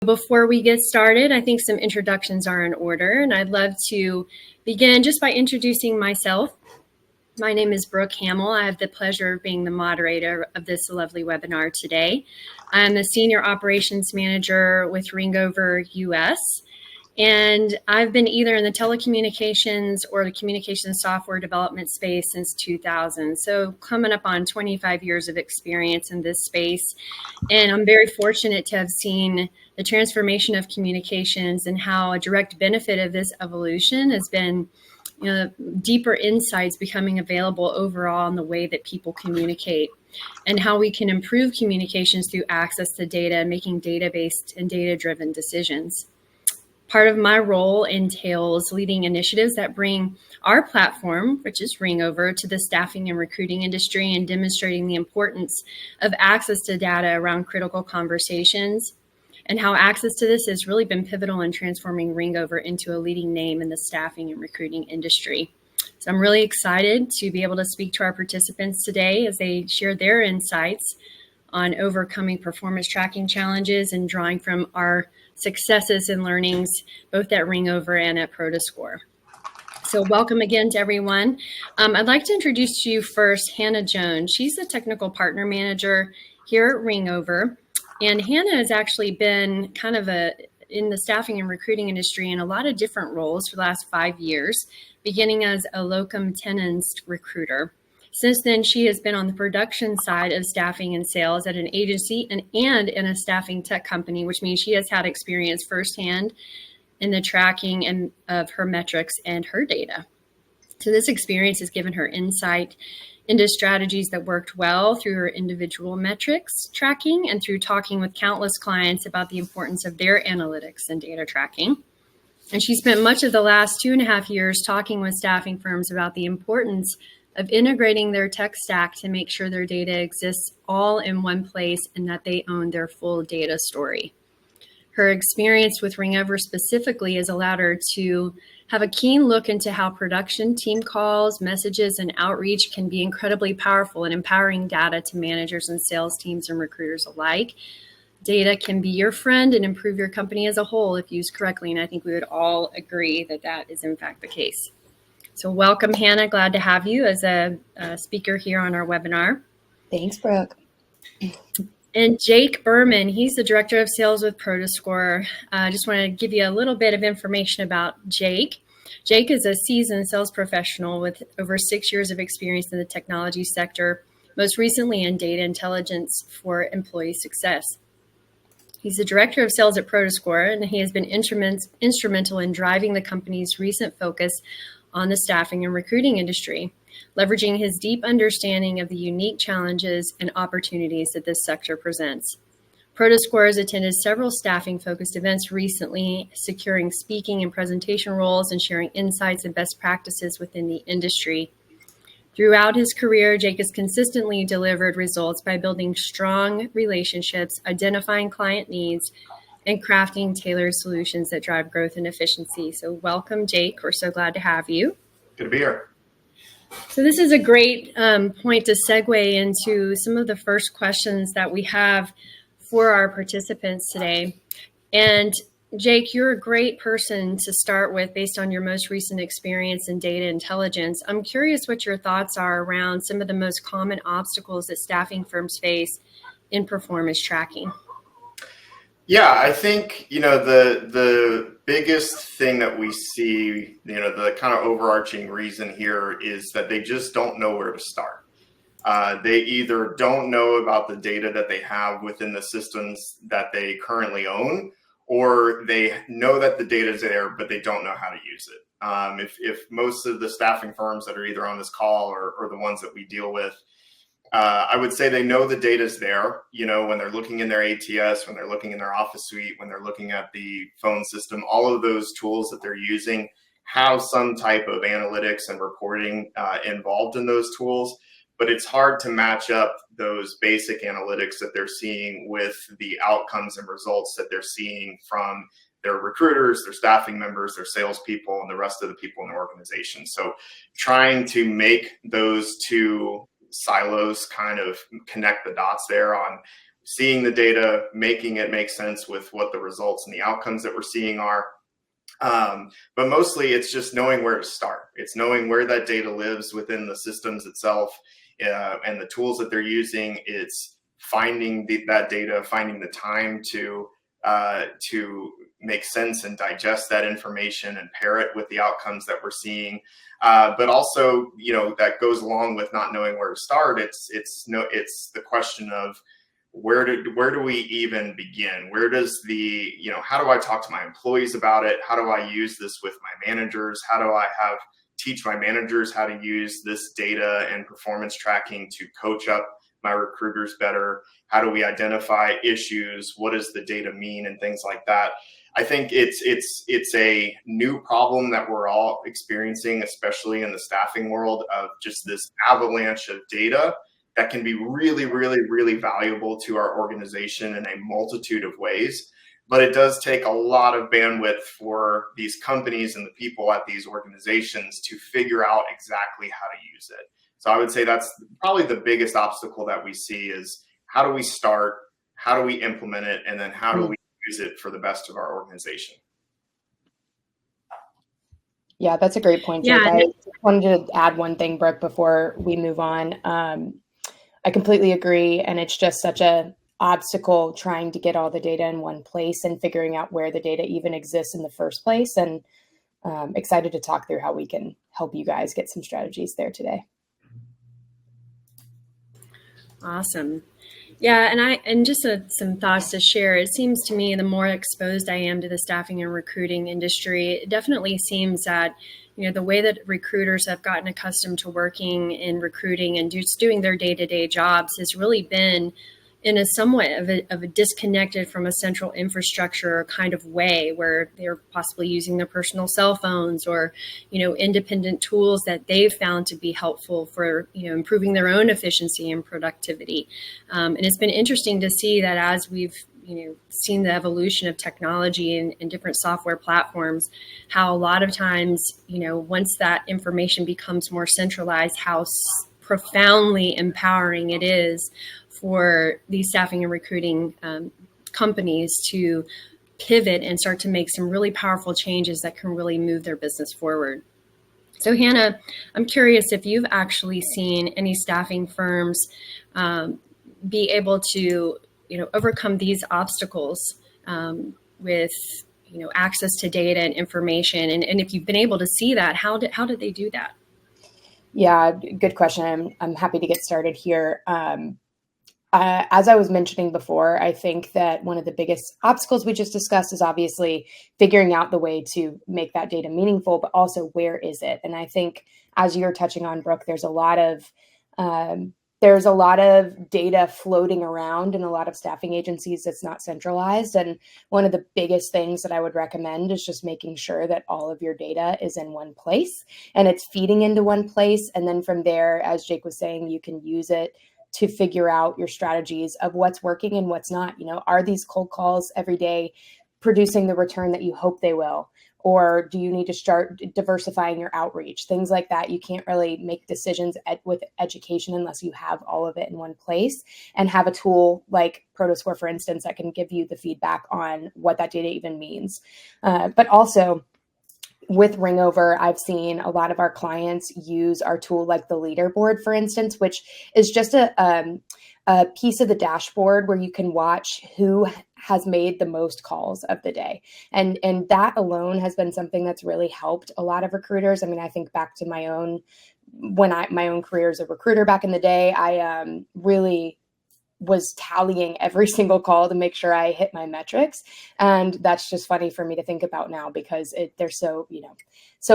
Before we get started, I think some introductions are in order, and I'd love to begin just by introducing myself. My name is Brooke Hamill. I have the pleasure of being the moderator of this lovely webinar today. I'm the Senior Operations Manager with Ringover US, and I've been either in the telecommunications or the communication software development space since 2000. So coming up on 25 years of experience in this space. And I'm very fortunate to have seen the transformation of communications and how a direct benefit of this evolution has been, deeper insights becoming available overall in the way that people communicate and how we can improve communications through access to data and making data-based and data-driven decisions. Part of my role entails leading initiatives that bring our platform, which is Ringover, to the staffing and recruiting industry and demonstrating the importance of access to data around critical conversations and how access to this has really been pivotal in transforming Ringover into a leading name in the staffing and recruiting industry. So I'm really excited to be able to speak to our participants today as they share their insights on overcoming performance tracking challenges and drawing from our successes and learnings both at Ringover and at Prodoscore. So welcome again to everyone. I'd like to introduce to you first Hannah Jones. She's the Technical Partner Manager here at Ringover. And Hannah has actually been kind of in the staffing and recruiting industry in a lot of different roles for the last 5 years, beginning as a locum tenens recruiter. Since then, she has been on the production side of staffing and sales at an agency and in a staffing tech company, which means she has had experience firsthand in the tracking and of her metrics and her data. So this experience has given her insight into strategies that worked well through her individual metrics tracking and through talking with countless clients about the importance of their analytics and data tracking. And she spent much of the last 2.5 years talking with staffing firms about the importance of integrating their tech stack to make sure their data exists all in one place and that they own their full data story. Her experience with Ringover specifically has allowed her to have a keen look into how production, team calls, messages, and outreach can be incredibly powerful in empowering data to managers and sales teams and recruiters alike. Data can be your friend and improve your company as a whole if used correctly, and I think we would all agree that that is in fact the case. So welcome, Hannah. Glad to have you as a speaker here on our webinar. Thanks, Brooke. And Jake Berman, he's the Director of Sales with Prodoscore. I just want to give you a little bit of information about Jake. Jake is a seasoned sales professional with over 6 years of experience in the technology sector, most recently in data intelligence for employee success. He's the Director of Sales at Prodoscore, and he has been instrumental in driving the company's recent focus on the staffing and recruiting industry, leveraging his deep understanding of the unique challenges and opportunities that this sector presents. Prodoscore has attended several staffing-focused events recently, securing speaking and presentation roles and sharing insights and best practices within the industry. Throughout his career, Jake has consistently delivered results by building strong relationships, identifying client needs, and crafting tailored solutions that drive growth and efficiency. So welcome, Jake. We're so glad to have you. Good to be here. So this is a great point to segue into some of the first questions that we have for our participants today. And Jake, you're a great person to start with based on your most recent experience in data intelligence. I'm curious what your thoughts are around some of the most common obstacles that staffing firms face in performance tracking. Yeah, I think, the biggest thing that we see, the kind of overarching reason here is that they just don't know where to start. They either don't know about the data that they have within the systems that they currently own, or they know that the data is there, but they don't know how to use it. If most of the staffing firms that are either on this call or the ones that we deal with, I would say they know the data's there, when they're looking in their ATS, when they're looking in their office suite, when they're looking at the phone system, all of those tools that they're using have some type of analytics and reporting involved in those tools. But it's hard to match up those basic analytics that they're seeing with the outcomes and results that they're seeing from their recruiters, their staffing members, their salespeople, and the rest of the people in the organization. So trying to make those two silos kind of connect the dots there on seeing the data, making it make sense with what the results and the outcomes that we're seeing are. But mostly it's just knowing where to start. It's knowing where that data lives within the systems itself, and the tools that they're using. It's finding that data, finding the time to make sense and digest that information and pair it with the outcomes that we're seeing. But also, that goes along with not knowing where to start. It's the question of where do we even begin? Where does how do I talk to my employees about it? How do I use this with my managers? How do I teach my managers how to use this data and performance tracking to coach up my recruiters better? How do we identify issues? What does the data mean, and things like that? I think it's a new problem that we're all experiencing, especially in the staffing world, of just this avalanche of data that can be really, really, really valuable to our organization in a multitude of ways. But it does take a lot of bandwidth for these companies and the people at these organizations to figure out exactly how to use it. So I would say that's probably the biggest obstacle that we see is, how do we start, how do we implement it, and then how do we use it for the best of our organization? Yeah, that's a great point, Jake. I just wanted to add one thing, Brooke, before we move on. I completely agree. And it's just such a obstacle trying to get all the data in one place and figuring out where the data even exists in the first place. And excited to talk through how we can help you guys get some strategies there today. Awesome. Yeah, and just some thoughts to share. It seems to me the more exposed I am to the staffing and recruiting industry, it definitely seems that the way that recruiters have gotten accustomed to working in recruiting and just doing their day-to-day jobs has really been in a somewhat of a disconnected from a central infrastructure kind of way, where they're possibly using their personal cell phones or, independent tools that they've found to be helpful for, improving their own efficiency and productivity. And it's been interesting to see that as we've, seen the evolution of technology and different software platforms, how a lot of times, once that information becomes more centralized, how profoundly empowering it is for these staffing and recruiting companies to pivot and start to make some really powerful changes that can really move their business forward. So Hannah, I'm curious if you've actually seen any staffing firms be able to overcome these obstacles with access to data and information, and if you've been able to see that, how did they do that? Yeah, good question. I'm happy to get started here. As I was mentioning before, I think that one of the biggest obstacles we just discussed is obviously figuring out the way to make that data meaningful, but also where is it? And I think, as you're touching on, Brooke, there's a lot of data floating around in a lot of staffing agencies that's not centralized. And one of the biggest things that I would recommend is just making sure that all of your data is in one place and it's feeding into one place. And then from there, as Jake was saying, you can use it to figure out your strategies of what's working and what's not. Are these cold calls every day producing the return that you hope they will? Or do you need to start diversifying your outreach? Things like that. You can't really make decisions with education unless you have all of it in one place and have a tool like Prodoscore, for instance, that can give you the feedback on what that data even means. But also, with Ringover, I've seen a lot of our clients use our tool like the leaderboard, for instance, which is just a piece of the dashboard where you can watch who has made the most calls of the day. And that alone has been something that's really helped a lot of recruiters. I mean, I think back to my own career as a recruiter back in the day, I really was tallying every single call to make sure I hit my metrics. And that's just funny for me to think about now, because they're so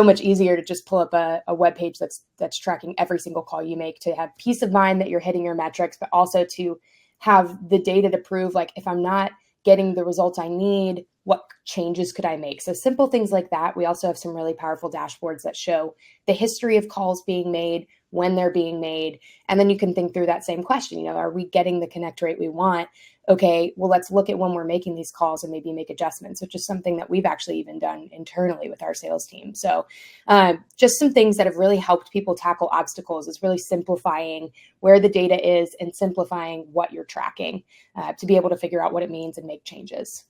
much easier to just pull up a web page that's tracking every single call you make, to have peace of mind that you're hitting your metrics, but also to have the data to prove, like, if I'm not getting the results I need, what changes could I make? So simple things like that. We also have some really powerful dashboards that show the history of calls being made, when they're being made. And then you can think through that same question, are we getting the connect rate we want? okay, well, let's look at when we're making these calls and maybe make adjustments, which is something that we've actually even done internally with our sales team. So just some things that have really helped people tackle obstacles is really simplifying where the data is and simplifying what you're tracking to be able to figure out what it means and make changes.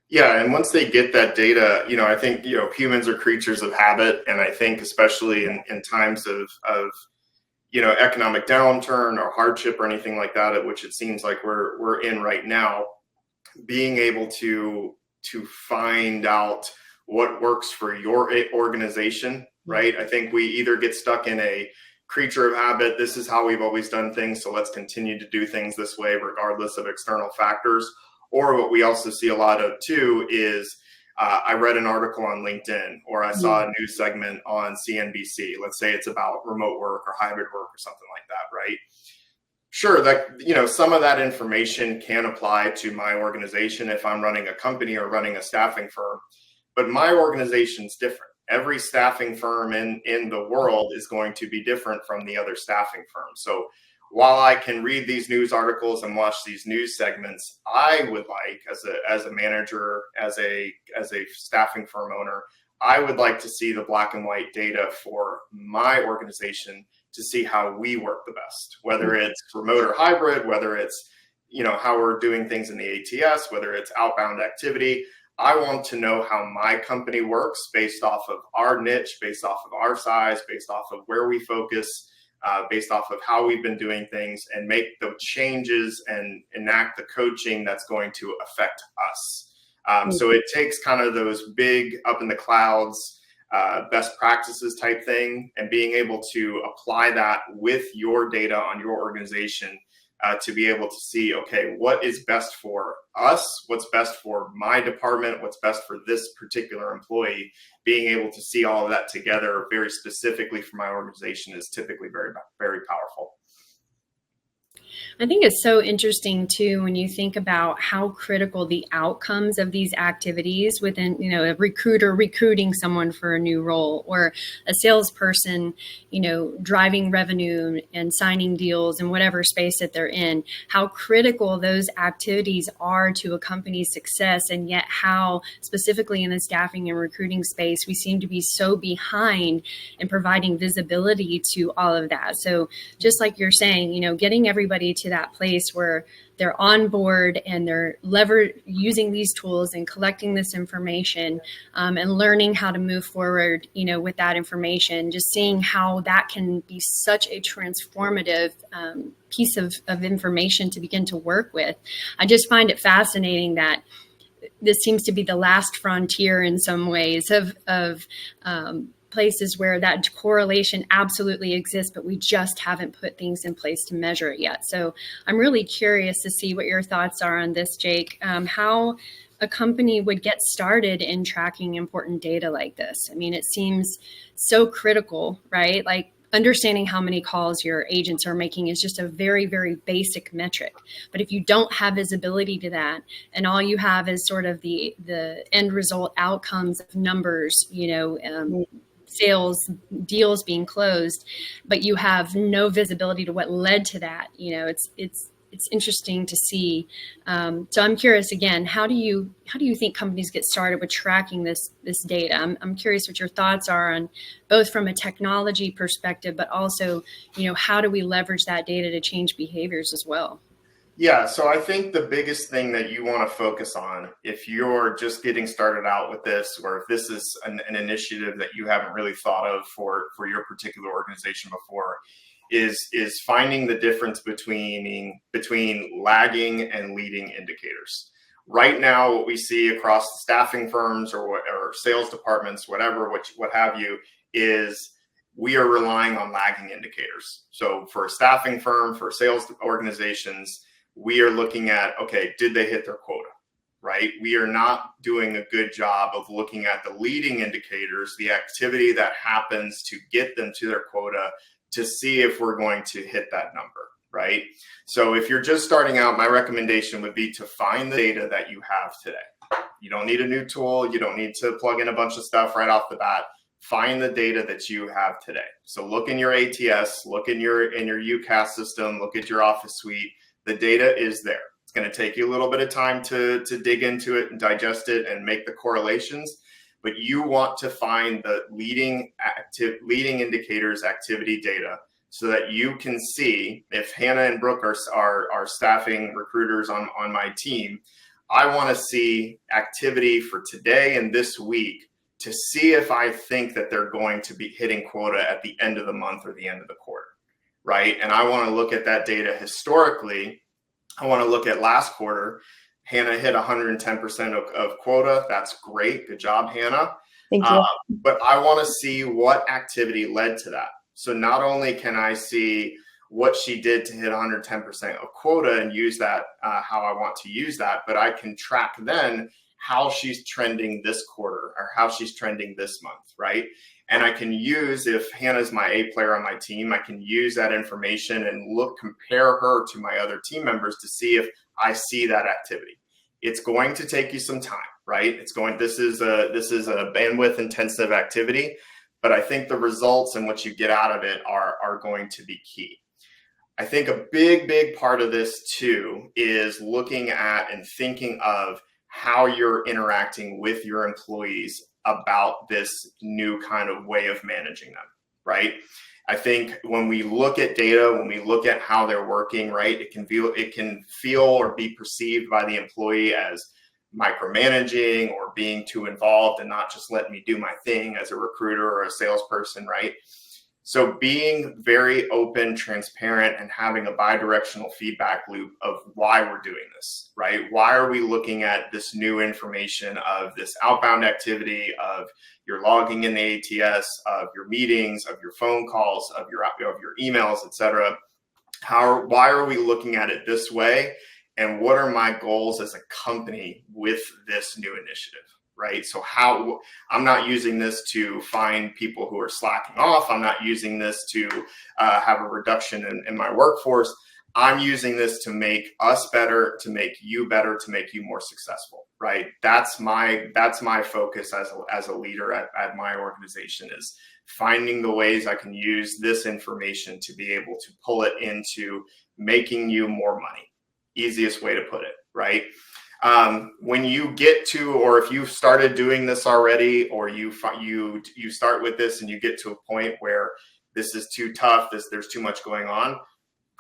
Yeah, and once they get that data, I think, humans are creatures of habit. And I think especially in times of economic downturn or hardship or anything like that, which it seems like we're in right now, being able to find out what works for your organization, right? I think we either get stuck in a creature of habit, this is how we've always done things, so let's continue to do things this way regardless of external factors. Or what we also see a lot of too is I read an article on LinkedIn, or I saw a news segment on CNBC. Let's say it's about remote work or hybrid work or something like that, right? Sure, that some of that information can apply to my organization if I'm running a company or running a staffing firm, but my organization's different. Every staffing firm in the world is going to be different from the other staffing firms. So while I can read these news articles and watch these news segments, I would like, as a manager, as a staffing firm owner, I would like to see the black and white data for my organization to see how we work the best, whether it's remote or hybrid, whether it's how we're doing things in the ATS, whether it's outbound activity. I want to know how my company works based off of our niche, based off of our size, based off of where we focus, based off of how we've been doing things, and make the changes and enact the coaching that's going to affect us. So it takes kind of those big up in the clouds, best practices type thing, and being able to apply that with your data on your organization to be able to see, okay, what is best for us, what's best for my department, what's best for this particular employee. Being able to see all of that together very specifically for my organization is typically very, very powerful. I think it's so interesting too when you think about how critical the outcomes of these activities within, a recruiter recruiting someone for a new role, or a salesperson, driving revenue and signing deals in whatever space that they're in, how critical those activities are to a company's success. And yet how specifically in the staffing and recruiting space, we seem to be so behind in providing visibility to all of that. So just like you're saying, getting everybody to that place where they're on board and they're using these tools and collecting this information and learning how to move forward, with that information, just seeing how that can be such a transformative piece of information to begin to work with. I just find it fascinating that this seems to be the last frontier in some ways of places where that correlation absolutely exists, but we just haven't put things in place to measure it yet. So I'm really curious to see what your thoughts are on this, Jake, how a company would get started in tracking important data like this. I mean, it seems so critical, right? Like understanding how many calls your agents are making is just a very, very basic metric. But if you don't have visibility to that, and all you have is sort of the end result outcomes of numbers, sales, deals being closed, but you have no visibility to what led to that, it's interesting to see. So I'm curious again, how do you think companies get started with tracking this data? I'm curious what your thoughts are on both from a technology perspective, but also, how do we leverage that data to change behaviors as well? Yeah, so I think the biggest thing that you want to focus on if you're just getting started out with this, or if this is an initiative that you haven't really thought of for your particular organization before, is finding the difference between lagging and leading indicators. Right now, what we see across staffing firms or sales departments, whatever, what have you, is we are relying on lagging indicators. So for a staffing firm, for sales organizations, we are looking at, okay, did they hit their quota, right? We are not doing a good job of looking at the leading indicators, the activity that happens to get them to their quota, to see if we're going to hit that number, right? So if you're just starting out, my recommendation would be to find the data that you have today. You don't need a new tool. You don't need to plug in a bunch of stuff right off the bat. Find the data that you have today. So look in your ATS, look in your UCAS system, look at your Office suite. The data is there. It's going to take you a little bit of time to dig into it and digest it and make the correlations. But you want to find the leading indicators, activity data, so that you can see if Hannah and Brooke are staffing recruiters on my team. I want to see activity for today and this week to see if I think that they're going to be hitting quota at the end of the month or the end of the quarter, right? And I want to look at that data historically. I want to look at last quarter. Hannah hit 110% of quota. That's great. Good job, Hannah. Thank you. But I want to see what activity led to that. So not only can I see what she did to hit 110% of quota and use that how I want to use that, but I can track then how she's trending this quarter or how she's trending this month, right? And I can use, if Hannah's my A player on my team, I can use that information and compare her to my other team members to see if I see that activity. It's going to take you some time, right? This is a bandwidth intensive activity, but I think the results and what you get out of it are going to be key. I think a big part of this too is looking at and thinking of how you're interacting with your employees about this new kind of way of managing them, right? I think when we look at data, when we look at how they're working, right, it can feel or be perceived by the employee as micromanaging or being too involved and not just letting me do my thing as a recruiter or a salesperson, right? So being very open, transparent, and having a bidirectional feedback loop of why we're doing this, right? Why are we looking at this new information of this outbound activity, of your logging in the ATS, of your meetings, of your phone calls, of your emails, et cetera? Why are we looking at it this way? And what are my goals as a company with this new initiative? Right? So I'm not using this to find people who are slacking off. I'm not using this to have a reduction in my workforce. I'm using this to make us better, to make you better, to make you more successful, right? That's my focus as a leader at my organization, is finding the ways I can use this information to be able to pull it into making you more money. Easiest way to put it, right? When you get to, or if you've started doing this already, or you start with this and you get to a point where this is too tough, there's too much going on,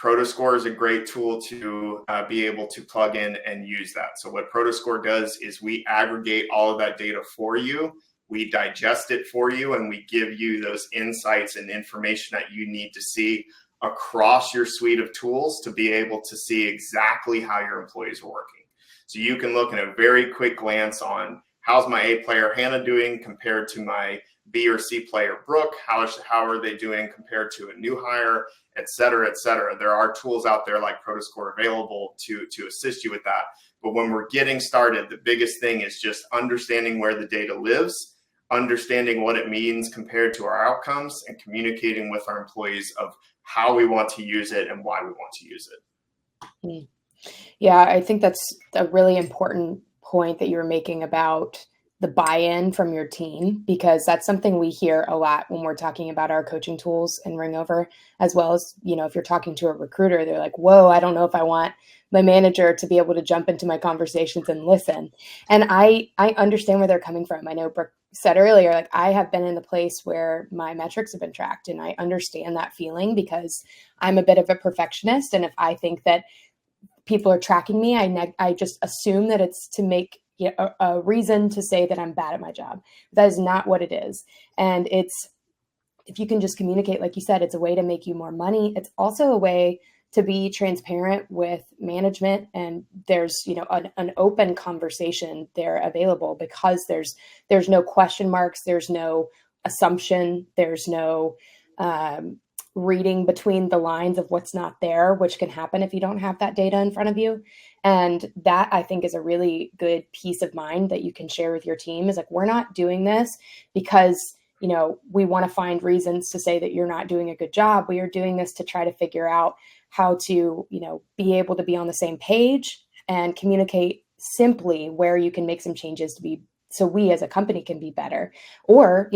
Prodoscore is a great tool to be able to plug in and use that. So what Prodoscore does is we aggregate all of that data for you, we digest it for you, and we give you those insights and information that you need to see across your suite of tools to be able to see exactly how your employees are working. So you can look in a very quick glance on how's my A player Hannah doing compared to my B or C player Brooke, how are they doing compared to a new hire, et cetera, et cetera. There are tools out there like Prodoscore available to assist you with that. But when we're getting started, the biggest thing is just understanding where the data lives, understanding what it means compared to our outcomes, and communicating with our employees of how we want to use it and why we want to use it. Yeah, I think that's a really important point that you were making about the buy-in from your team, because that's something we hear a lot when we're talking about our coaching tools in Ringover, as well as, if you're talking to a recruiter, they're like, whoa, I don't know if I want my manager to be able to jump into my conversations and listen. And I understand where they're coming from. I know Brooke said earlier, like, I have been in the place where my metrics have been tracked, and I understand that feeling because I'm a bit of a perfectionist. And if I think that people are tracking me, I just assume that it's to make a reason to say that I'm bad at my job. That is not what it is. And if you can just communicate, like you said, it's a way to make you more money. It's also a way to be transparent with management, and there's an open conversation there available, because there's no question marks, there's no assumption, there's no reading between the lines of what's not there, which can happen if you don't have that data in front of you. And that, I think, is a really good peace of mind that you can share with your team, is like, we're not doing this because we want to find reasons to say that you're not doing a good job. We are doing this to try to figure out how to, be able to be on the same page and communicate simply where you can make some changes so we as a company can be better. Or,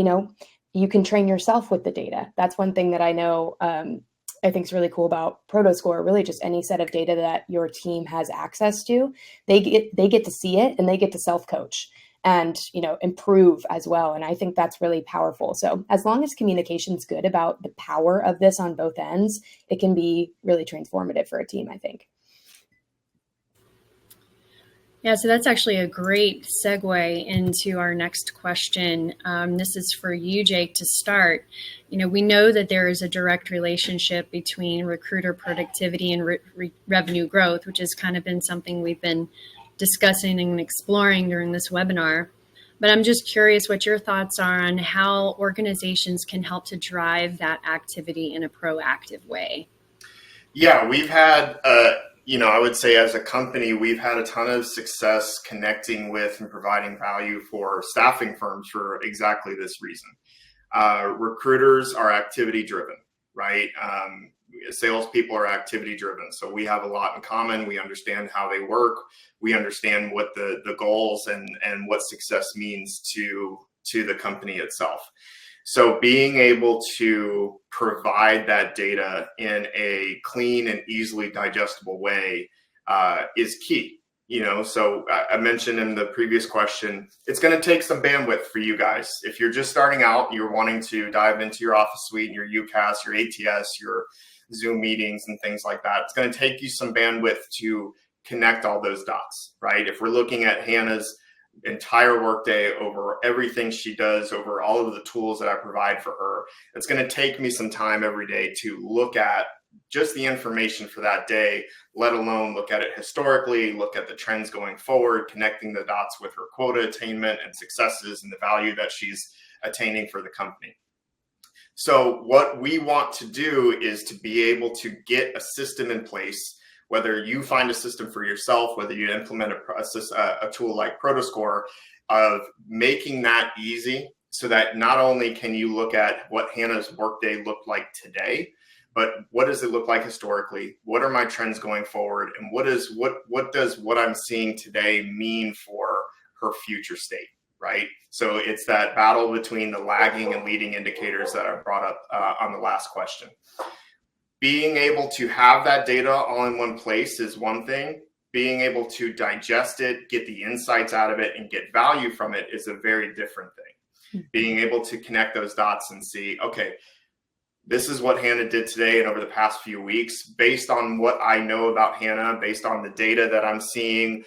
you can train yourself with the data. That's one thing that I know I think is really cool about Prodoscore, really just any set of data that your team has access to, they get to see it and they get to self-coach and, improve as well. And I think that's really powerful. So as long as communication's good about the power of this on both ends, it can be really transformative for a team, I think. Yeah, so that's actually a great segue into our next question. This is for you, Jake, to start. We know that there is a direct relationship between recruiter productivity and revenue growth, which has kind of been something we've been discussing and exploring during this webinar. But I'm just curious what your thoughts are on how organizations can help to drive that activity in a proactive way. Yeah, we've had I would say as a company, we've had a ton of success connecting with and providing value for staffing firms for exactly this reason. Recruiters are activity driven, right? Salespeople are activity driven. So we have a lot in common. We understand how they work. We understand what the goals and what success means to the company itself. So being able to provide that data in a clean and easily digestible way is key. So I mentioned in the previous question, it's going to take some bandwidth for you guys. If you're just starting out, you're wanting to dive into your Office Suite, your UCAS, your ATS, your Zoom meetings and things like that. It's going to take you some bandwidth to connect all those dots, right? If we're looking at Hannah's entire workday, over everything she does, over all of the tools that I provide for her, it's going to take me some time every day to look at just the information for that day, let alone look at it historically, look at the trends going forward, connecting the dots with her quota attainment and successes and the value that she's attaining for the company. So what we want to do is to be able to get a system in place, whether you find a system for yourself, whether you implement a tool like Prodoscore, of making that easy so that not only can you look at what Hannah's workday looked like today, but what does it look like historically? What are my trends going forward? And what does what I'm seeing today mean for her future state, right? So it's that battle between the lagging and leading indicators that I brought up on the last question. Being able to have that data all in one place is one thing. Being able to digest it, get the insights out of it, and get value from it is a very different thing. Being able to connect those dots and see, okay, this is what Hannah did today and over the past few weeks, based on what I know about Hannah, based on the data that I'm seeing,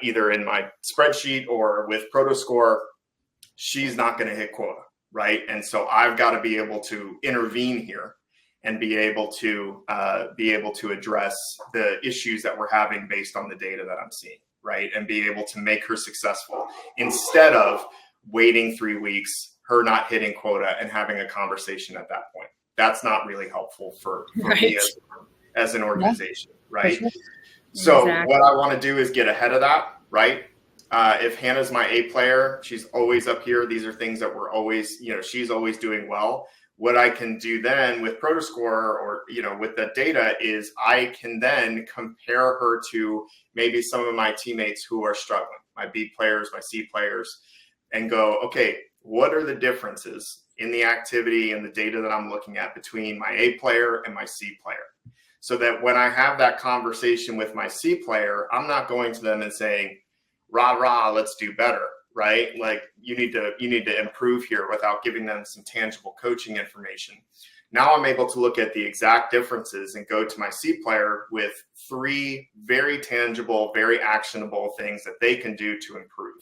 either in my spreadsheet or with Prodoscore, she's not going to hit quota, right? And so I've got to be able to intervene here and be able to address the issues that we're having based on the data that I'm seeing, right? And be able to make her successful instead of waiting 3 weeks, her not hitting quota, and having a conversation at that point. That's not really helpful for Right. me as an organization, right? Sure. So Exactly. what I want to do is get ahead of that, right? If Hannah's my A player, she's always up here. These are things that we're always, she's always doing well. What I can do then with Prodoscore or, with the data is I can then compare her to maybe some of my teammates who are struggling, my B players, my C players, and go, okay, what are the differences in the activity and the data that I'm looking at between my A player and my C player? So that when I have that conversation with my C player, I'm not going to them and saying, rah, rah, let's do better. Right? Like you need to improve here without giving them some tangible coaching information. Now I'm able to look at the exact differences and go to my C player with 3 very tangible, very actionable things that they can do to improve.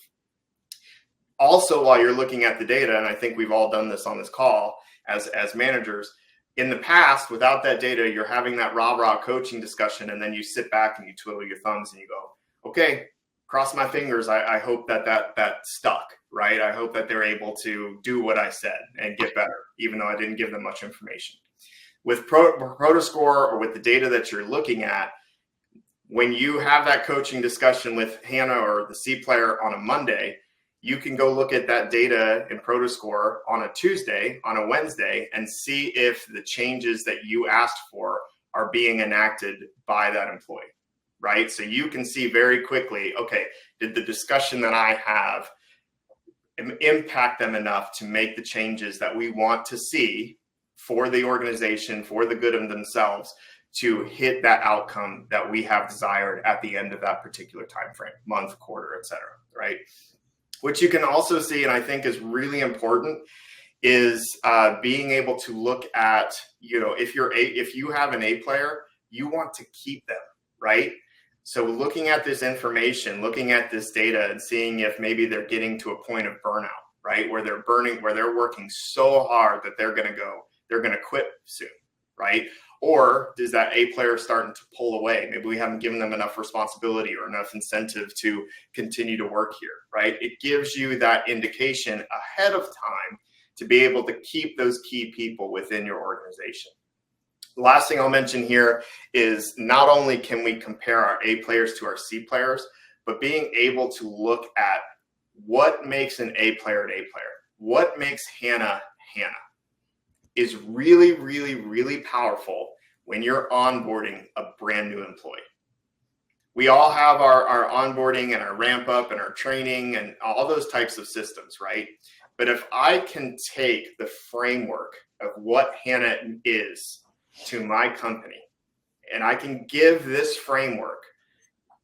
Also, while you're looking at the data, and I think we've all done this on this call as managers, in the past, without that data, you're having that rah-rah coaching discussion, and then you sit back and you twiddle your thumbs and you go, okay, cross my fingers. I hope that stuck, right? I hope that they're able to do what I said and get better, even though I didn't give them much information. With Prodoscore or with the data that you're looking at, when you have that coaching discussion with Hannah or the C player on a Monday, you can go look at that data in Prodoscore on a Tuesday, on a Wednesday, and see if the changes that you asked for are being enacted by that employee. Right? So you can see very quickly, okay, did the discussion that I have impact them enough to make the changes that we want to see for the organization, for the good of themselves, to hit that outcome that we have desired at the end of that particular time frame, month, quarter, et cetera, right? What you can also see, and I think is really important, is being able to look at, if you have an A player, you want to keep them, right? So looking at this information, looking at this data, and seeing if maybe they're getting to a point of burnout, right, where they're working so hard that they're going to quit soon, right? Or is that A player starting to pull away? Maybe we haven't given them enough responsibility or enough incentive to continue to work here, right? It gives you that indication ahead of time to be able to keep those key people within your organization. The last thing I'll mention here is not only can we compare our A players to our C players, but being able to look at what makes an A player an A player. What makes Hannah Hannah is really, really, really powerful when you're onboarding a brand new employee. We all have our onboarding and our ramp up and our training and all those types of systems, right? But if I can take the framework of what Hannah is to my company, and I can give this framework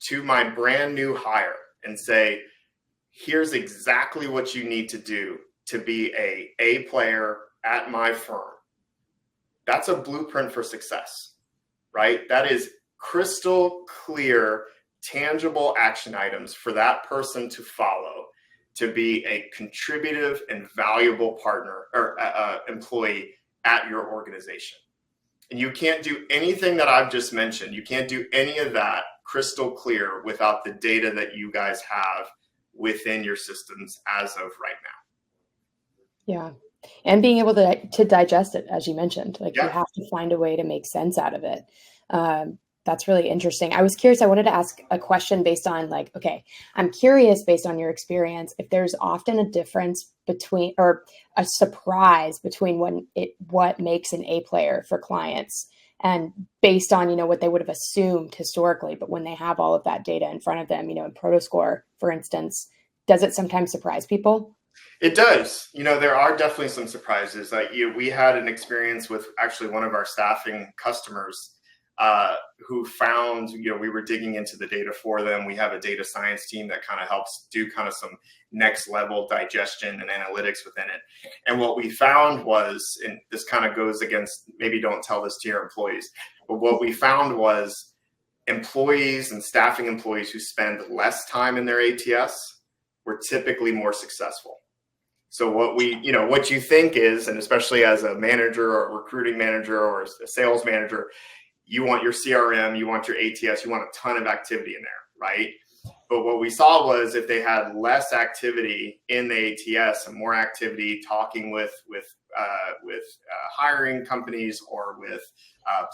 to my brand new hire and say, here's exactly what you need to do to be a player at my firm. That's a blueprint for success, right? That is crystal clear, tangible action items for that person to follow to be a contributive and valuable partner or employee at your organization. And you can't do anything that I've just mentioned. You can't do any of that crystal clear without the data that you guys have within your systems as of right now. Yeah. And being able to digest it, as you mentioned, like Yeah. you have to find a way to make sense out of it. That's really interesting. I was curious. I wanted to ask a question based on I'm curious based on your experience, if there's often a difference between, or a surprise between what makes an A player for clients, and based on, what they would have assumed historically, but when they have all of that data in front of them, in Prodoscore, for instance, does it sometimes surprise people? It does. There are definitely some surprises. We had an experience with actually one of our staffing customers who found, we were digging into the data for them. We have a data science team that kind of helps do kind of some next level digestion and analytics within it. And what we found was, and this kind of goes against, maybe don't tell this to your employees, but what we found was employees and staffing employees who spend less time in their ATS were typically more successful. So what you think is, and especially as a manager or a recruiting manager or a sales manager, you want your CRM, you want your ATS, you want a ton of activity in there, right? But what we saw was if they had less activity in the ATS and more activity talking with hiring companies or with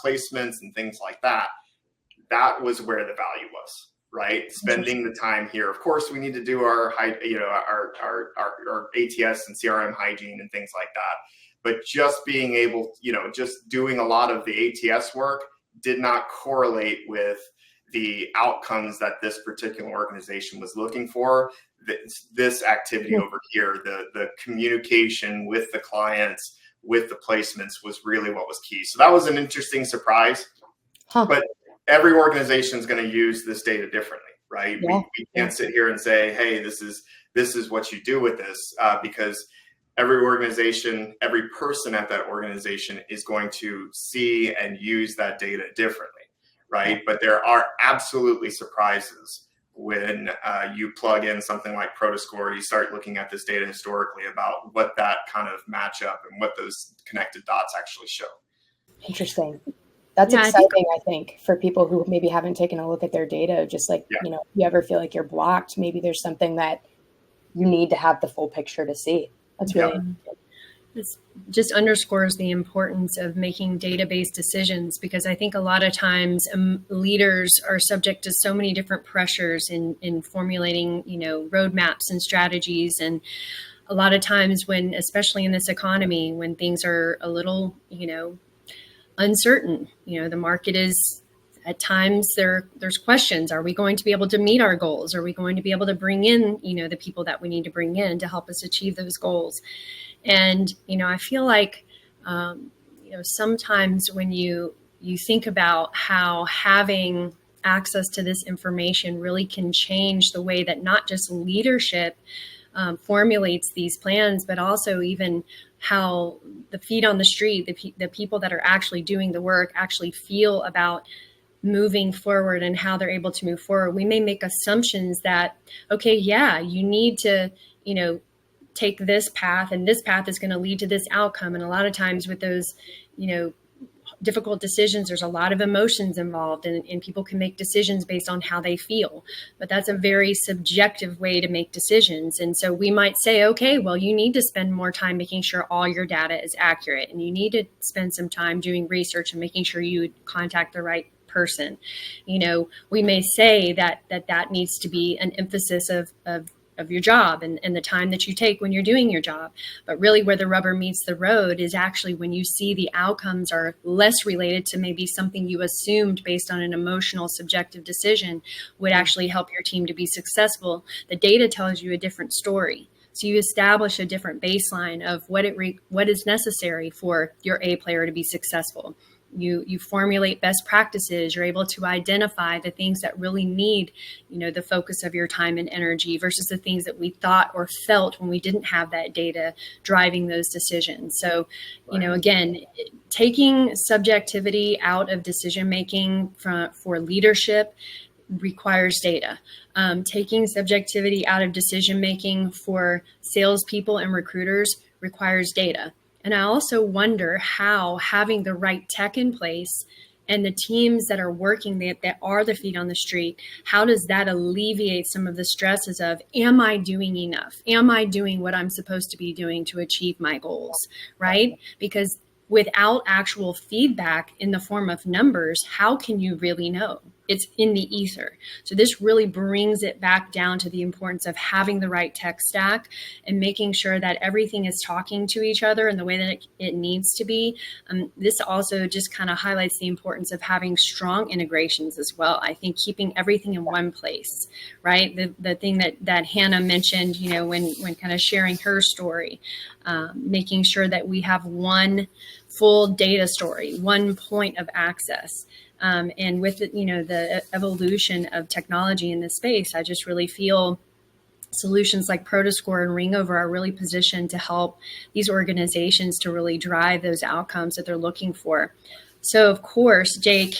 placements and things like that, that was where the value was, right? Spending the time here. Of course, we need to do our ATS and CRM hygiene and things like that. But just being able, just doing a lot of the ATS work did not correlate with the outcomes that this particular organization was looking for. This activity over here, the communication with the clients, with the placements was really what was key. So that was an interesting surprise. But every organization is going to use this data differently, right? Yeah. We can't sit here and say, hey, this is what you do with this, because every organization, every person at that organization is going to see and use that data differently, right? But there are absolutely surprises when you plug in something like Prodoscore, you start looking at this data historically about what that kind of matchup and what those connected dots actually show. Interesting. That's exciting, I think, for people who maybe haven't taken a look at their data. Just like, if you ever feel like you're blocked, maybe there's something that you need to have the full picture to see. That's really This just underscores the importance of making data-based decisions, because I think a lot of times leaders are subject to so many different pressures in formulating, roadmaps and strategies. And a lot of times when, especially in this economy, when things are a little, uncertain, the market is, at times there's questions. Are we going to be able to meet our goals? Are we going to be able to bring in, the people that we need to bring in to help us achieve those goals? And, I feel like sometimes when you think about how having access to this information really can change the way that not just leadership formulates these plans, but also even how the feet on the street, the people that are actually doing the work actually feel about moving forward and how they're able to move forward. We may make assumptions that, okay, yeah, you need to, take this path, and this path is going to lead to this outcome. And a lot of times with those, difficult decisions, there's a lot of emotions involved, and people can make decisions based on how they feel. But that's a very subjective way to make decisions. And so we might say, okay, well, you need to spend more time making sure all your data is accurate, and you need to spend some time doing research and making sure you contact the right person. We may say that needs to be an emphasis of your job and the time that you take when you're doing your job. But really where the rubber meets the road is actually when you see the outcomes are less related to maybe something you assumed based on an emotional, subjective decision would actually help your team to be successful. The data tells you a different story. So you establish a different baseline of what is necessary for your A player to be successful. You formulate best practices. You're able to identify the things that really need, the focus of your time and energy versus the things that we thought or felt when we didn't have that data driving those decisions. So, again, taking subjectivity out of decision making for leadership requires data. Taking subjectivity out of decision making for salespeople and recruiters requires data. And I also wonder how having the right tech in place and the teams that are working that are the feet on the street, how does that alleviate some of the stresses of, am I doing enough? Am I doing what I'm supposed to be doing to achieve my goals, right? Because without actual feedback in the form of numbers, how can you really know? It's in the ether. So this really brings it back down to the importance of having the right tech stack and making sure that everything is talking to each other in the way that it needs to be. This also just kind of highlights the importance of having strong integrations as well. I think keeping everything in one place, right? The thing that Hannah mentioned, when kind of sharing her story, making sure that we have one full data story, one point of access. And with the evolution of technology in this space, I just really feel solutions like Prodoscore and Ringover are really positioned to help these organizations to really drive those outcomes that they're looking for. So, of course, Jake,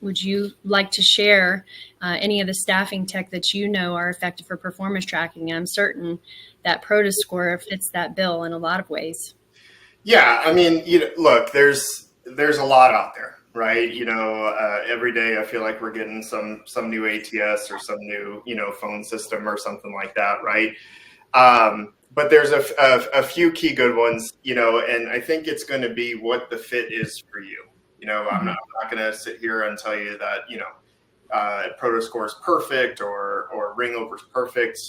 would you like to share any of the staffing tech that are effective for performance tracking? And I'm certain that Prodoscore fits that bill in a lot of ways. Yeah, I mean, look, there's a lot out there, right? Every day I feel like we're getting some new ATS or some new, phone system or something like that, right? But there's a few key good ones, and I think it's going to be what the fit is for you. I'm not going to sit here and tell you that, Prodoscore is perfect or Ringover is perfect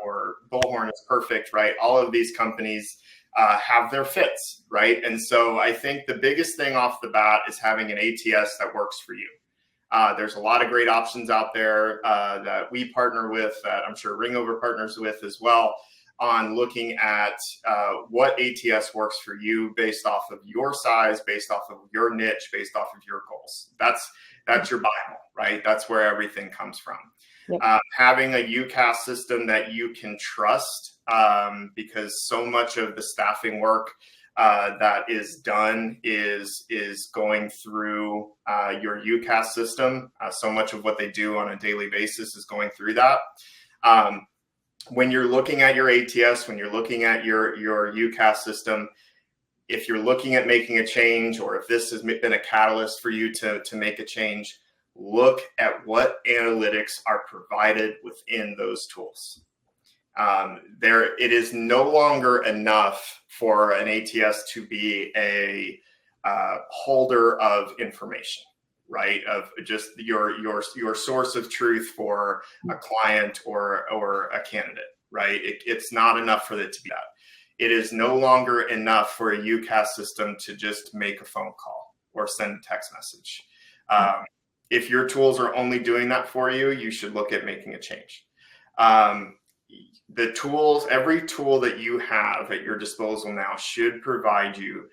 or Bullhorn is perfect, right? All of these companies have their fits, right? And so I think the biggest thing off the bat is having an ATS that works for you. There's a lot of great options out there that we partner with, that I'm sure Ringover partners with as well, on looking at what ATS works for you based off of your size, based off of your niche, based off of your goals. That's your Bible, right? That's where everything comes from. Yep. Having a UCAS system that you can trust, because so much of the staffing work that is done is going through your UCAS system. So much of what they do on a daily basis is going through that. When you're looking at your ATS, when you're looking at your UCAS system, if you're looking at making a change, or if this has been a catalyst for you to make a change, look at what analytics are provided within those tools. It is no longer enough for an ATS to be a holder of information, right? Of just your source of truth for a client or a candidate, right? It's not enough for it to be that. It is no longer enough for a UCAS system to just make a phone call or send a text message. If your tools are only doing that for you, you should look at making a change. The tools, every tool that you have at your disposal now should provide you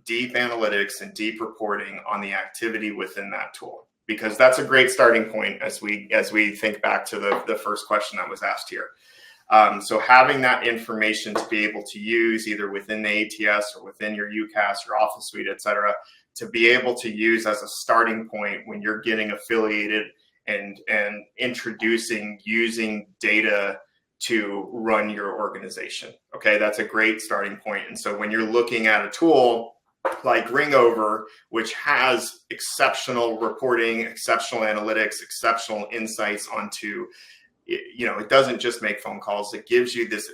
deep analytics and deep reporting on the activity within that tool, because that's a great starting point as we think back to the first question that was asked here. So having that information to be able to use either within the ATS or within your UCAS, your Office Suite, et cetera, to be able to use as a starting point when you're getting affiliated and introducing using data to run your organization. Okay, that's a great starting point. And so when you're looking at a tool like Ringover, which has exceptional reporting, exceptional analytics, exceptional insights onto, it doesn't just make phone calls. It gives you this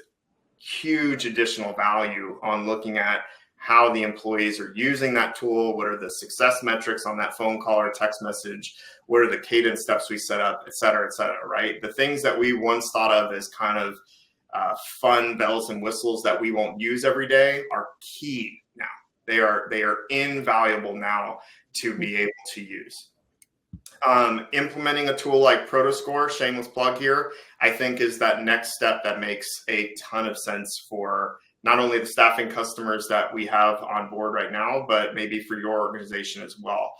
huge additional value on looking at how the employees are using that tool. What are the success metrics on that phone call or text message? What are the cadence steps we set up, et cetera, right? The things that we once thought of as kind of fun bells and whistles that we won't use every day are key now. They are invaluable now to be able to use. Implementing a tool like Prodoscore, shameless plug here, I think is that next step that makes a ton of sense for not only the staffing customers that we have on board right now, but maybe for your organization as well.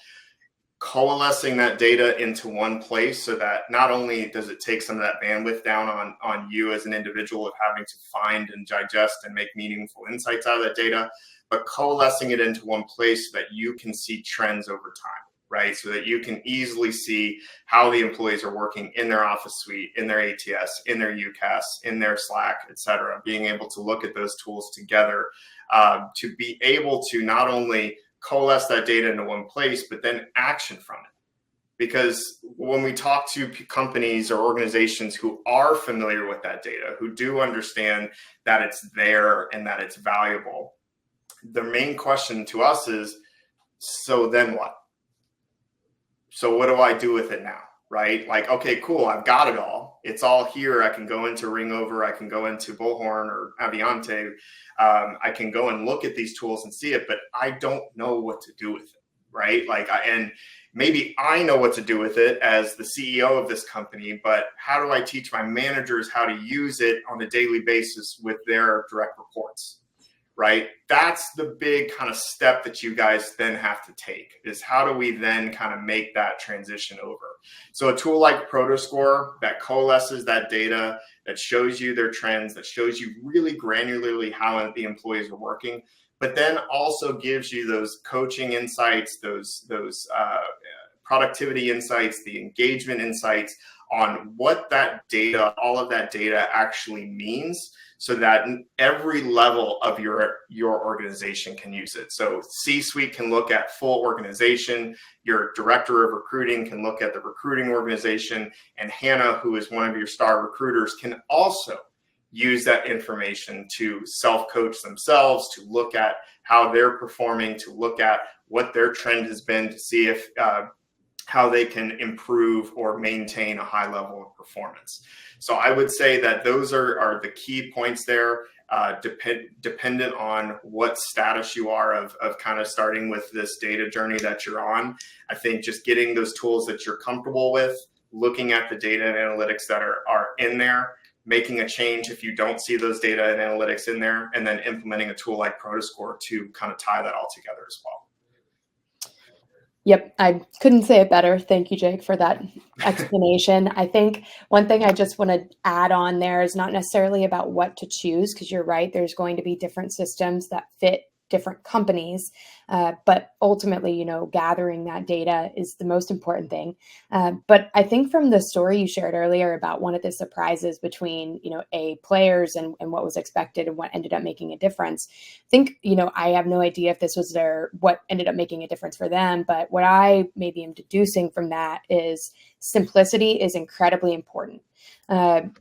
Coalescing that data into one place so that not only does it take some of that bandwidth down on you as an individual of having to find and digest and make meaningful insights out of that data, but coalescing it into one place so that you can see trends over time, right? So that you can easily see how the employees are working in their Office Suite, in their ATS, in their UCAS, in their Slack, et cetera. Being able to look at those tools together to be able to not only coalesce that data into one place, but then action from it. Because when we talk to companies or organizations who are familiar with that data, who do understand that it's there and that it's valuable, the main question to us is, so then what? So what do I do with it now, right? Like, okay, cool, I've got it all. It's all here. I can go into Ringover, I can go into Bullhorn or Aviante. I can go and look at these tools and see it, but I don't know what to do with it, right? And maybe I know what to do with it as the CEO of this company, but how do I teach my managers how to use it on a daily basis with their direct reports? Right? That's the big kind of step that you guys then have to take, is how do we then kind of make that transition over? So a tool like Prodoscore that coalesces that data, that shows you their trends, that shows you really granularly how the employees are working, but then also gives you those coaching insights, those productivity insights, the engagement insights on what that data, all of that data actually means, so that every level of your organization can use it. So C-suite can look at full organization, your director of recruiting can look at the recruiting organization, and Hannah, who is one of your star recruiters, can also use that information to self-coach themselves, to look at how they're performing, to look at what their trend has been, to see if how they can improve or maintain a high level of performance. So I would say that those are the key points there, dependent on what status you are of kind of starting with this data journey that you're on. I think just getting those tools that you're comfortable with, looking at the data and analytics that are in there, making a change if you don't see those data and analytics in there, and then implementing a tool like Prodoscore to kind of tie that all together as well. Yep, I couldn't say it better. Thank you, Jake, for that explanation. I think one thing I just want to add on there is not necessarily about what to choose, because you're right, there's going to be different systems that fit different companies. But ultimately, gathering that data is the most important thing. But I think from the story you shared earlier about one of the surprises between, players and what was expected and what ended up making a difference, I think, I have no idea if this was what ended up making a difference for them. But what I maybe am deducing from that is simplicity is incredibly important.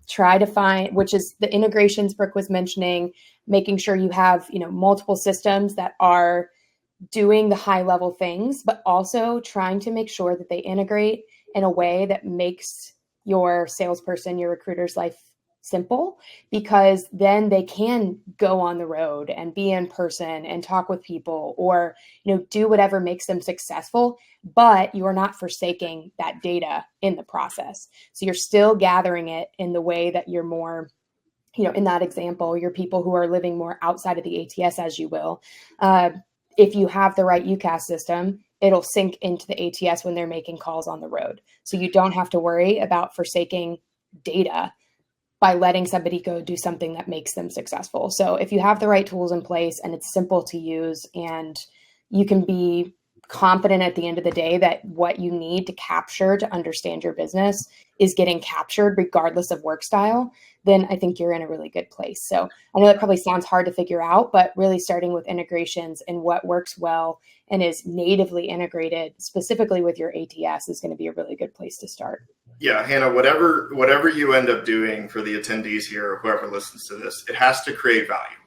Try to find, which is the integrations Brooke was mentioning, making sure you have, multiple systems that are doing the high level things, but also trying to make sure that they integrate in a way that makes your salesperson, your recruiter's life simple, because then they can go on the road and be in person and talk with people, or, do whatever makes them successful, but you are not forsaking that data in the process. So you're still gathering it in the way that you're more, in that example, your people who are living more outside of the ATS, as you will, if you have the right UCAS system, it'll sync into the ATS when they're making calls on the road. So you don't have to worry about forsaking data by letting somebody go do something that makes them successful. So if you have the right tools in place and it's simple to use, and you can be confident at the end of the day that what you need to capture to understand your business is getting captured regardless of work style, then I think you're in a really good place. So I know that probably sounds hard to figure out, but really starting with integrations and what works well and is natively integrated specifically with your ATS is going to be a really good place to start. Yeah, Hannah, whatever you end up doing for the attendees here, or whoever listens to this, it has to create value.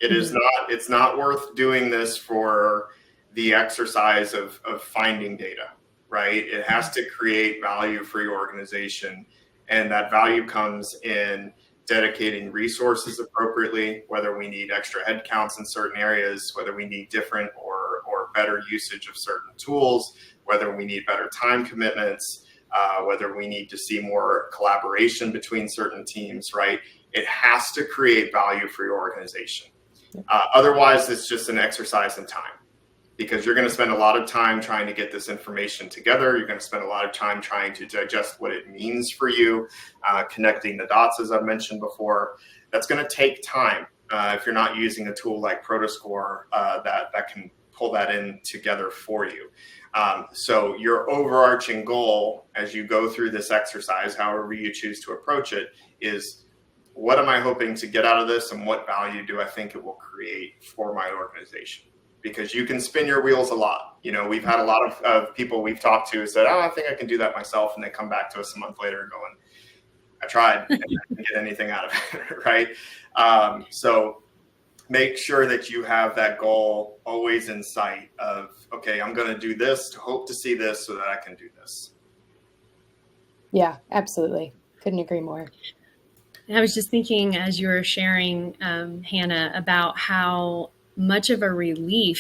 It is not, it's not worth doing this for the exercise of finding data, right? It has to create value for your organization. And that value comes in dedicating resources appropriately, whether we need extra headcounts in certain areas, whether we need different or better usage of certain tools, whether we need better time commitments, whether we need to see more collaboration between certain teams, right? It has to create value for your organization. Otherwise, it's just an exercise in time, because you're going to spend a lot of time trying to get this information together. You're going to spend a lot of time trying to digest what it means for you, connecting the dots, as I've mentioned before. That's going to take time if you're not using a tool like Prodoscore that can pull that in together for you. So your overarching goal as you go through this exercise, however you choose to approach it, is what am I hoping to get out of this, and what value do I think it will create for my organization? Because you can spin your wheels a lot. You know, we've had a lot of people we've talked to who said, oh, I think I can do that myself. And they come back to us a month later going, I tried and I didn't get anything out of it, right? So make sure that you have that goal always in sight of, okay, I'm going to do this to hope to see this so that I can do this. Yeah, absolutely. Couldn't agree more. I was just thinking as you were sharing, Hannah, about how much of a relief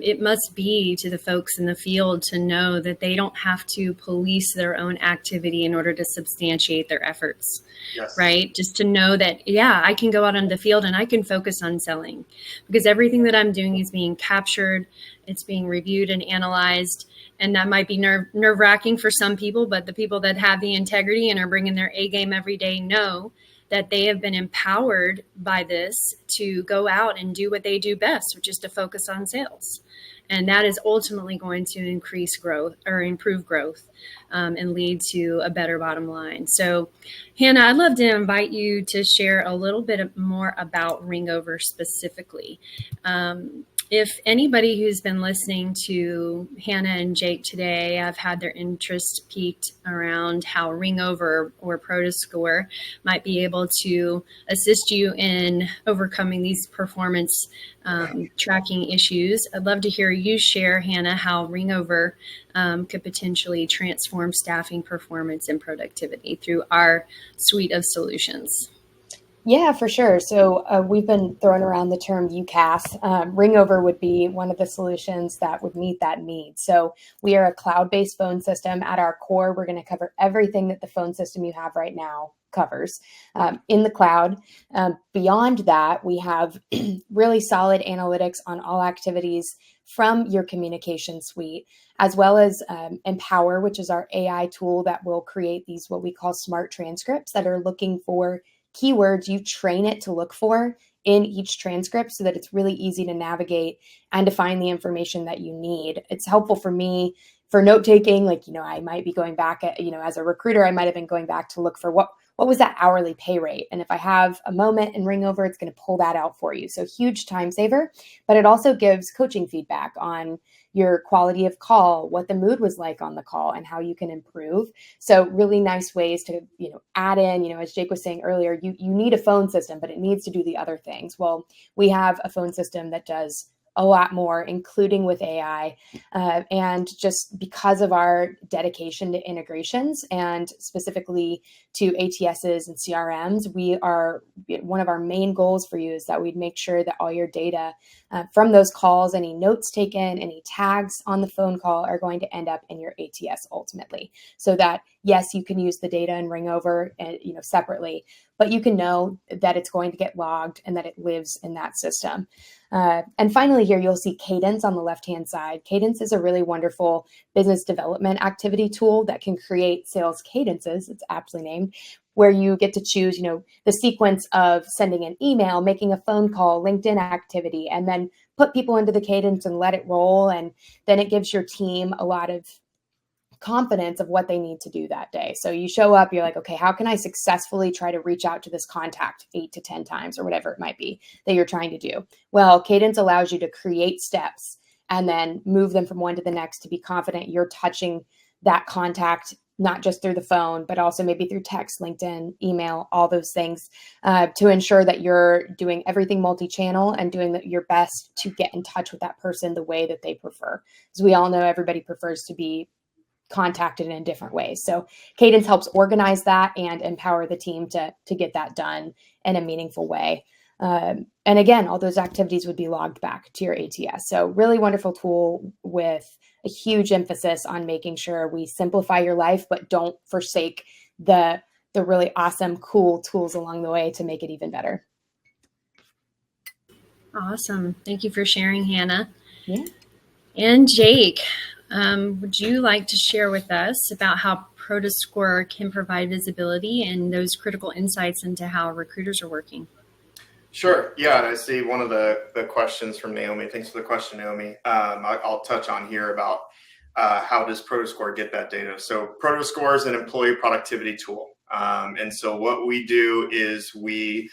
it must be to the folks in the field to know that they don't have to police their own activity in order to substantiate their efforts. Yes. Right? Just to know that, yeah, I can go out on the field and I can focus on selling, because everything that I'm doing is being captured, it's being reviewed and analyzed. And that might be nerve-wracking for some people, but the people that have the integrity and are bringing their A game every day know that they have been empowered by this to go out and do what they do best, which is to focus on sales. And that is ultimately going to increase growth or improve growth and lead to a better bottom line. So, Hannah, I'd love to invite you to share a little bit more about Ringover specifically. If anybody who's been listening to Hannah and Jake today, I've had their interest piqued around how Ringover or Prodoscore might be able to assist you in overcoming these performance tracking issues. I'd love to hear you share, Hannah, how Ringover could potentially transform staffing performance and productivity through our suite of solutions. Yeah, for sure. So we've been throwing around the term UCAS. Ringover would be one of the solutions that would meet that need. So we are a cloud-based phone system. At our core, we're going to cover everything that the phone system you have right now covers in the cloud. Beyond that, we have really solid analytics on all activities from your communication suite, as well as Empower, which is our AI tool that will create these what we call smart transcripts that are looking for keywords you train it to look for in each transcript so that it's really easy to navigate and to find the information that you need. It's helpful for me for note taking. Like, I might be going back at, as a recruiter, I might have been going back to look for what was that hourly pay rate? And if I have a moment in Ringover, it's going to pull that out for you. So huge time saver, but it also gives coaching feedback on your quality of call, what the mood was like on the call, and how you can improve. So really nice ways to, add in, as Jake was saying earlier, you need a phone system, but it needs to do the other things. Well, we have a phone system that does a lot more, including with AI. And just because of our dedication to integrations and specifically to ATSs and CRMs, one of our main goals for you is that we'd make sure that all your data from those calls, any notes taken, any tags on the phone call are going to end up in your ATS ultimately, so that Yes, you can use the data in Ringover, separately, but you can know that it's going to get logged and that it lives in that system. And finally, here you'll see Cadence on the left-hand side. Cadence is a really wonderful business development activity tool that can create sales cadences. It's aptly named, where you get to choose, the sequence of sending an email, making a phone call, LinkedIn activity, and then put people into the cadence and let it roll. And then it gives your team a lot of confidence of what they need to do that day. So you show up, you're like, okay, how can I successfully try to reach out to this contact 8 to 10 times or whatever it might be that you're trying to do? Well, Cadence allows you to create steps and then move them from one to the next to be confident you're touching that contact, not just through the phone, but also maybe through text, LinkedIn, email, all those things, to ensure that you're doing everything multi-channel and doing your best to get in touch with that person the way that they prefer. As we all know, everybody prefers to be contacted in different ways. So Cadence helps organize that and empower the team to get that done in a meaningful way. And again, all those activities would be logged back to your ATS. So really wonderful tool with a huge emphasis on making sure we simplify your life, but don't forsake the really awesome, cool tools along the way to make it even better. Awesome. Thank you for sharing, Hannah. Yeah. And Jake, would you like to share with us about how Prodoscore can provide visibility and those critical insights into how recruiters are working? Sure. Yeah, and I see one of the questions from Naomi. Thanks for the question, Naomi. I'll touch on here about how does Prodoscore get that data. So Prodoscore is an employee productivity tool. And so what we do is we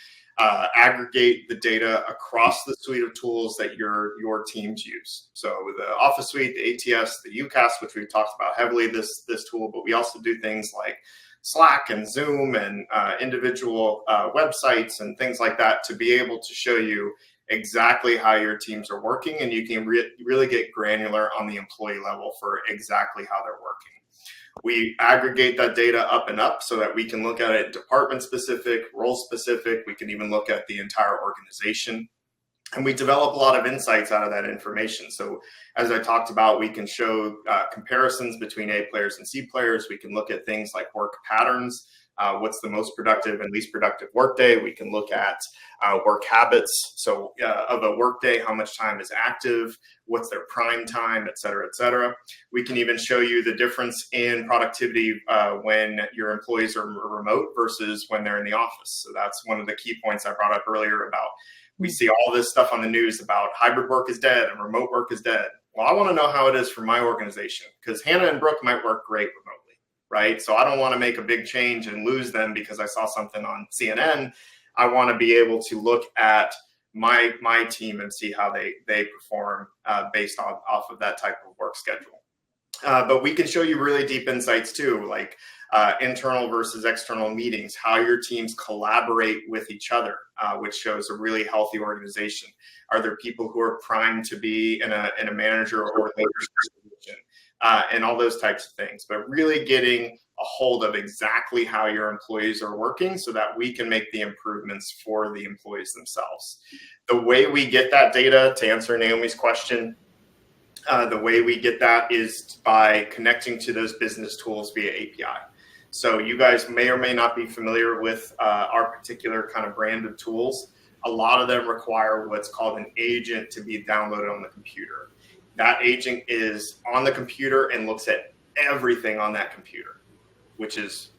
aggregate the data across the suite of tools that your teams use. So the Office Suite, the ATS, the UCAS, which we've talked about heavily this tool, but we also do things like Slack and Zoom and individual websites and things like that to be able to show you exactly how your teams are working, and you can really get granular on the employee level for exactly how they're working. We aggregate that data up and up so that we can look at it department specific, role specific. We can even look at the entire organization. And we develop a lot of insights out of that information. So as I talked about, we can show comparisons between A players and C players. We can look at things like work patterns. What's the most productive and least productive workday? We can look at work habits. So of a workday, how much time is active? What's their prime time, et cetera, et cetera. We can even show you the difference in productivity when your employees are remote versus when they're in the office. So that's one of the key points I brought up earlier about we see all this stuff on the news about hybrid work is dead and remote work is dead. Well, I want to know how it is for my organization because Hannah and Brooke might work great remotely, right? So I don't want to make a big change and lose them because I saw something on CNN. I want to be able to look at my team and see how they perform based off of that type of work schedule. But we can show you really deep insights too, like internal versus external meetings, how your teams collaborate with each other, which shows a really healthy organization. Are there people who are primed to be in a manager or leadership position, and all those types of things. But really getting a hold of exactly how your employees are working so that we can make the improvements for the employees themselves. The way we get that data, to answer Naomi's question, the way we get that is by connecting to those business tools via API. So you guys may or may not be familiar with our particular kind of brand of tools. A lot of them require what's called an agent to be downloaded on the computer. That agent is on the computer and looks at everything on that computer, which is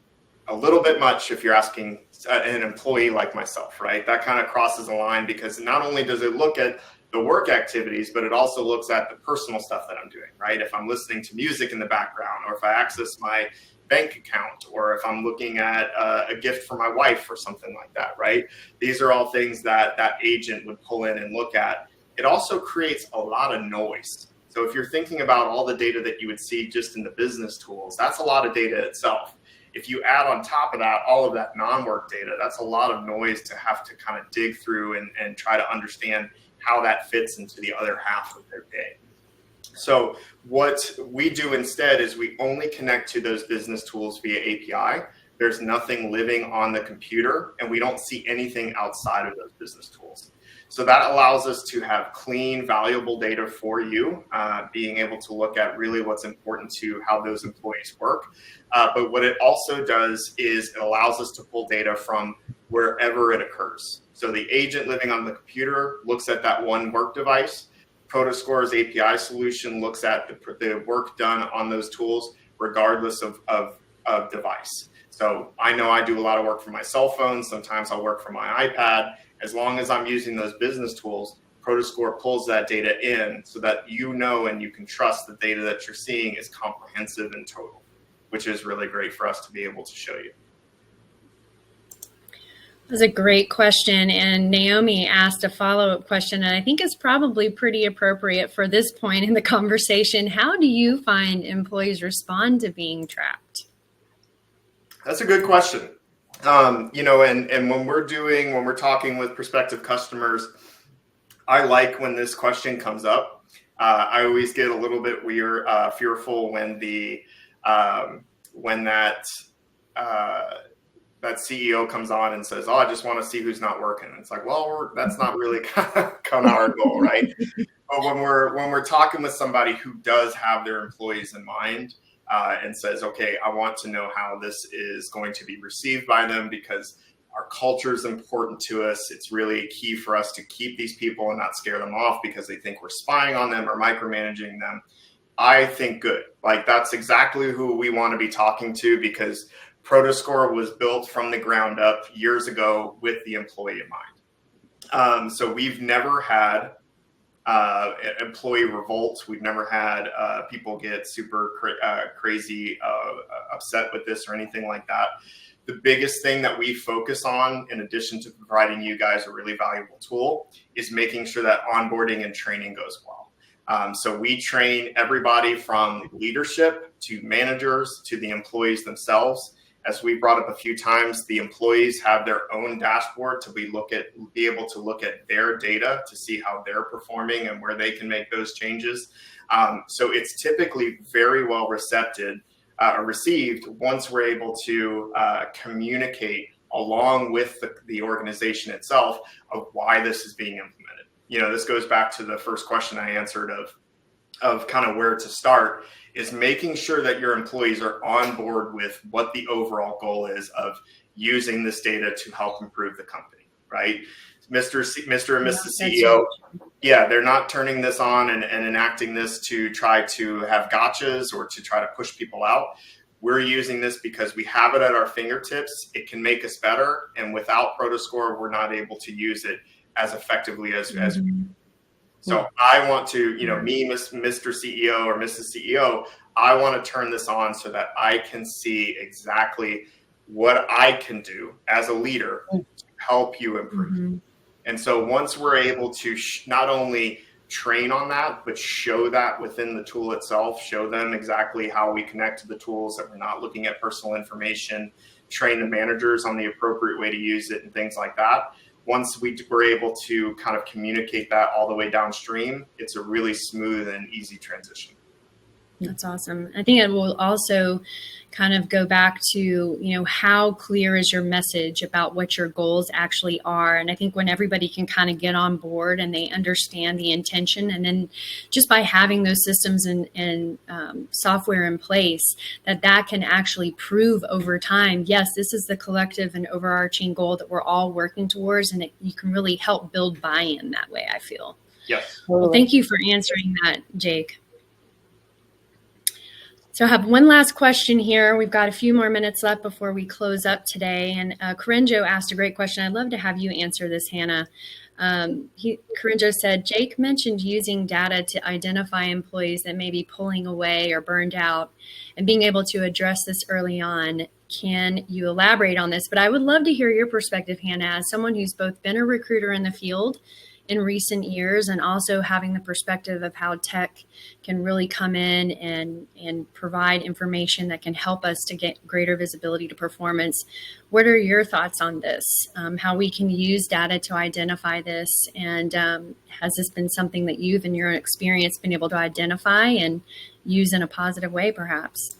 a little bit much if you're asking an employee like myself, right? That kind of crosses a line because not only does it look at the work activities, but it also looks at the personal stuff that I'm doing, right? If I'm listening to music in the background, or if I access my bank account, or if I'm looking at a gift for my wife or something like that, right? These are all things that that agent would pull in and look at. It also creates a lot of noise. So if you're thinking about all the data that you would see just in the business tools, that's a lot of data itself. If you add on top of that, all of that non-work data, that's a lot of noise to have to kind of dig through and try to understand how that fits into the other half of their day. So what we do instead is we only connect to those business tools via API. there's nothing living on the computer, and we don't see anything outside of those business tools. So that allows us to have clean, valuable data for you, being able to look at really what's important to how those employees work. But what it also does is it allows us to pull data from wherever it occurs. So the agent living on the computer looks at that one work device. Prodoscore's API solution looks at the work done on those tools, regardless of device. So I know I do a lot of work from my cell phone. Sometimes I'll work from my iPad. As long as I'm using those business tools, Prodoscore pulls that data in so that you know and you can trust the data that you're seeing is comprehensive and total, which is really great for us to be able to show you. That's a great question. And Naomi asked a follow-up question, and I think it's probably pretty appropriate for this point in the conversation. How do you find employees respond to being tracked? That's a good question. And when we're talking with prospective customers, I like when this question comes up. I always get a little bit fearful when that CEO comes on and says, "Oh, I just want to see who's not working." It's like, well, that's not really kind of our goal, right? But when we're talking with somebody who does have their employees in mind, and says, okay, I want to know how this is going to be received by them because our culture is important to us. It's really key for us to keep these people and not scare them off because they think we're spying on them or micromanaging them. I think good. Like that's exactly who we want to be talking to because Prodoscore was built from the ground up years ago with the employee in mind. So we've never had employee revolt. We've never had people get super crazy upset with this or anything like that. The biggest thing that we focus on, in addition to providing you guys a really valuable tool, is making sure that onboarding and training goes well. So we train everybody from leadership to managers to the employees themselves. As we brought up a few times, the employees have their own dashboard to be able to look at their data to see how they're performing and where they can make those changes. So it's typically very well received once we're able to communicate along with the organization itself of why this is being implemented. This goes back to the first question I answered of kind of where to start, is making sure that your employees are on board with what the overall goal is of using this data to help improve the company, right? Mr. and Mrs. CEO, yeah, they're not turning this on and enacting this to try to have gotchas or to try to push people out. We're using this because we have it at our fingertips. It can make us better. And without Prodoscore, we're not able to use it as effectively as we. So I want to, me, Mr. CEO or Mrs. CEO, I want to turn this on so that I can see exactly what I can do as a leader to help you improve. Mm-hmm. And so once we're able to not only train on that, but show that within the tool itself, show them exactly how we connect to the tools, that we're not looking at personal information, train the managers on the appropriate way to use it and things like that. Once we're able to kind of communicate that all the way downstream, it's a really smooth and easy transition. That's awesome. I think it will also kind of go back to, how clear is your message about what your goals actually are. And I think when everybody can kind of get on board and they understand the intention, and then just by having those systems and software in place, that can actually prove over time, yes, this is the collective and overarching goal that we're all working towards. And you can really help build buy-in that way, I feel. Yes. Well, thank you for answering that, Jake. So I have one last question here. We've got a few more minutes left before we close up today. And Corinjo asked a great question. I'd love to have you answer this, Hannah. Corinjo said, Jake mentioned using data to identify employees that may be pulling away or burned out and being able to address this early on. Can you elaborate on this? But I would love to hear your perspective, Hannah, as someone who's both been a recruiter in the field in recent years and also having the perspective of how tech can really come in and provide information that can help us to get greater visibility to performance. What are your thoughts on this? How we can use data to identify this? And has this been something that you've, in your experience, been able to identify and use in a positive way, perhaps?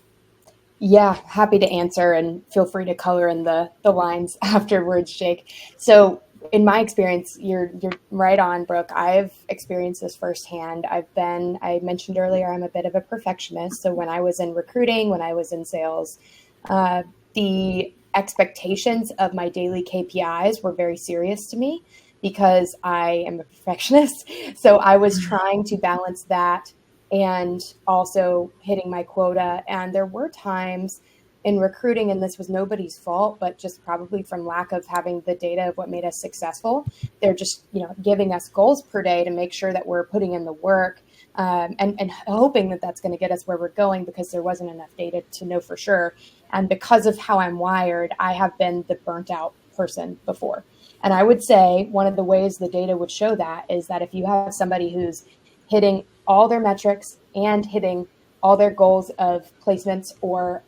Yeah, happy to answer, and feel free to color in the lines afterwards, Jake. So in my experience, you're right on, Brooke. I've experienced this firsthand. I mentioned earlier, I'm a bit of a perfectionist. So when I was in recruiting, when I was in sales, uh, the expectations of my daily KPIs were very serious to me because I am a perfectionist. So I was trying to balance that and also hitting my quota. And there were times in recruiting, and this was nobody's fault, but just probably from lack of having the data of what made us successful. They're just, giving us goals per day to make sure that we're putting in the work, and hoping that that's going to get us where we're going, because there wasn't enough data to know for sure. And because of how I'm wired, I have been the burnt out person before. And I would say one of the ways the data would show that is that if you have somebody who's hitting all their metrics and hitting all their goals of placements, or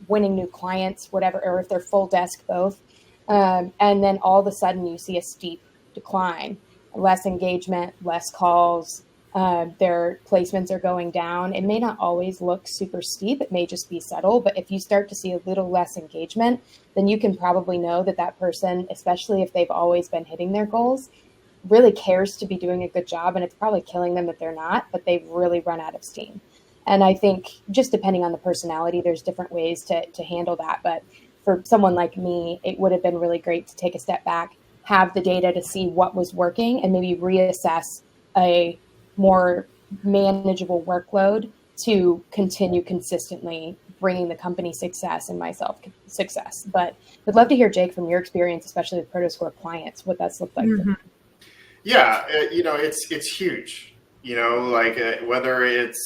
winning new clients, whatever, or if they're full desk both, and then all of a sudden you see a steep decline, less engagement, less calls, their placements are going down. It may not always look super steep, it may just be subtle, but if you start to see a little less engagement, then you can probably know that that person, especially if they've always been hitting their goals, really cares to be doing a good job, and it's probably killing them if they're not, but they've really run out of steam. And I think just depending on the personality, there's different ways to handle that. But for someone like me, it would have been really great to take a step back, have the data to see what was working, and maybe reassess a more manageable workload to continue consistently bringing the company success and myself success. But I'd love to hear, Jake, from your experience, especially with Prodoscore clients, what that's looked like. Mm-hmm. Yeah, it's huge. Like whether it's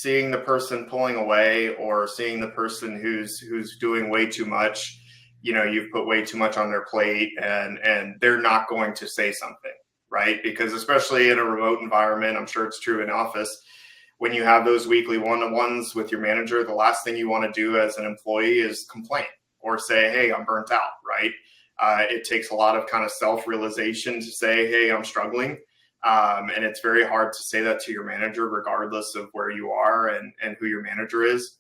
seeing the person pulling away or seeing the person who's doing way too much. You've put way too much on their plate, and they're not going to say something, right? Because especially in a remote environment, I'm sure it's true in office, when you have those weekly one-on-ones with your manager, the last thing you want to do as an employee is complain or say, hey, I'm burnt out, right? It takes a lot of kind of self-realization to say, hey, I'm struggling. And it's very hard to say that to your manager, regardless of where you are and who your manager is.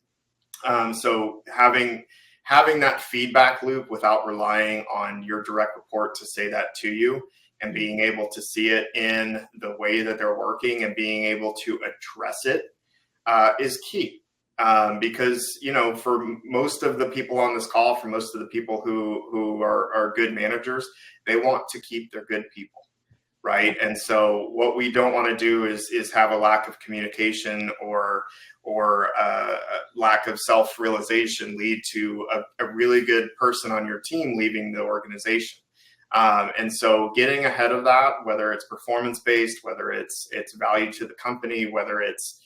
So having that feedback loop without relying on your direct report to say that to you, and being able to see it in the way that they're working and being able to address it is key. Because, for most of the people on this call, for most of the people who are good managers, they want to keep their good people, right? And so what we don't want to do is have a lack of communication or lack of self-realization lead to a really good person on your team leaving the organization. And so getting ahead of that, whether it's performance-based, whether it's value to the company, whether it's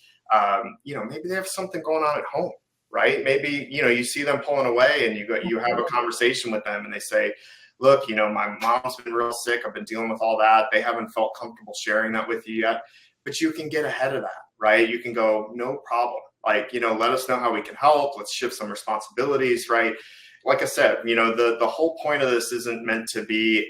maybe they have something going on at home, right? Maybe, you see them pulling away and you have a conversation with them and they say, look, my mom's been real sick. I've been dealing with all that. They haven't felt comfortable sharing that with you yet, but you can get ahead of that, right? You can go, no problem. Like, let us know how we can help. Let's shift some responsibilities, right? Like I said, the whole point of this isn't meant to be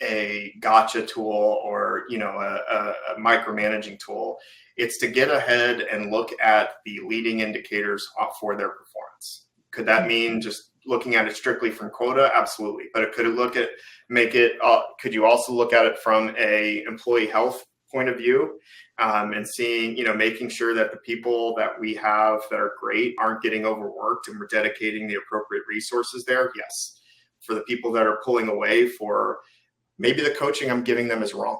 a gotcha tool or, a micromanaging tool. It's to get ahead and look at the leading indicators for their performance. Could that mean just looking at it strictly from quota? Absolutely. But it could could you also look at it from a employee health point of view, and seeing, making sure that the people that we have that are great aren't getting overworked and we're dedicating the appropriate resources there? Yes. For the people that are pulling away, for maybe the coaching I'm giving them is wrong,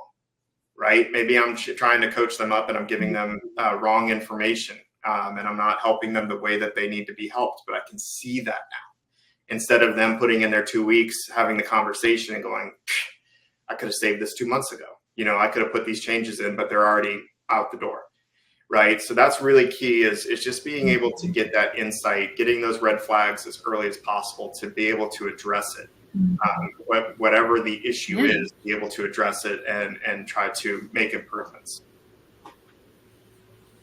right? Maybe I'm trying to coach them up and I'm giving them wrong information, and I'm not helping them the way that they need to be helped, but I can see that now. Instead of them putting in their 2 weeks, having the conversation and going, I could have saved this 2 months ago. I could have put these changes in, but they're already out the door, right? So that's really key is just being able to get that insight, getting those red flags as early as possible to be able to address it. Whatever the issue is, be able to address it and try to make improvements.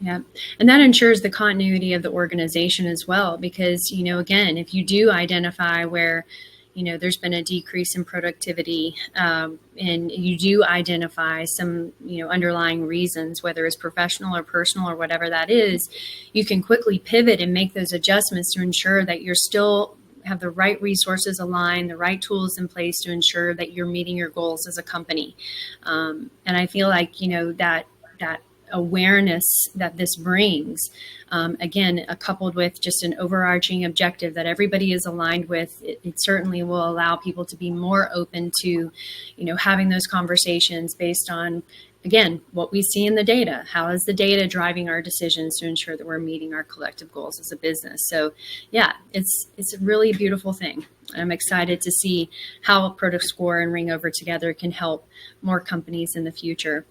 Yeah. And that ensures the continuity of the organization as well, because, again, if you do identify where, there's been a decrease in productivity, and you do identify some, underlying reasons, whether it's professional or personal or whatever that is, you can quickly pivot and make those adjustments to ensure that you're still have the right resources aligned, the right tools in place to ensure that you're meeting your goals as a company. And I feel like, that awareness that this brings, again, coupled with just an overarching objective that everybody is aligned with, it certainly will allow people to be more open to, having those conversations based on, again, what we see in the data. How is the data driving our decisions to ensure that we're meeting our collective goals as a business? So yeah, it's a really beautiful thing. I'm excited to see how Prodoscore and Ringover together can help more companies in the future.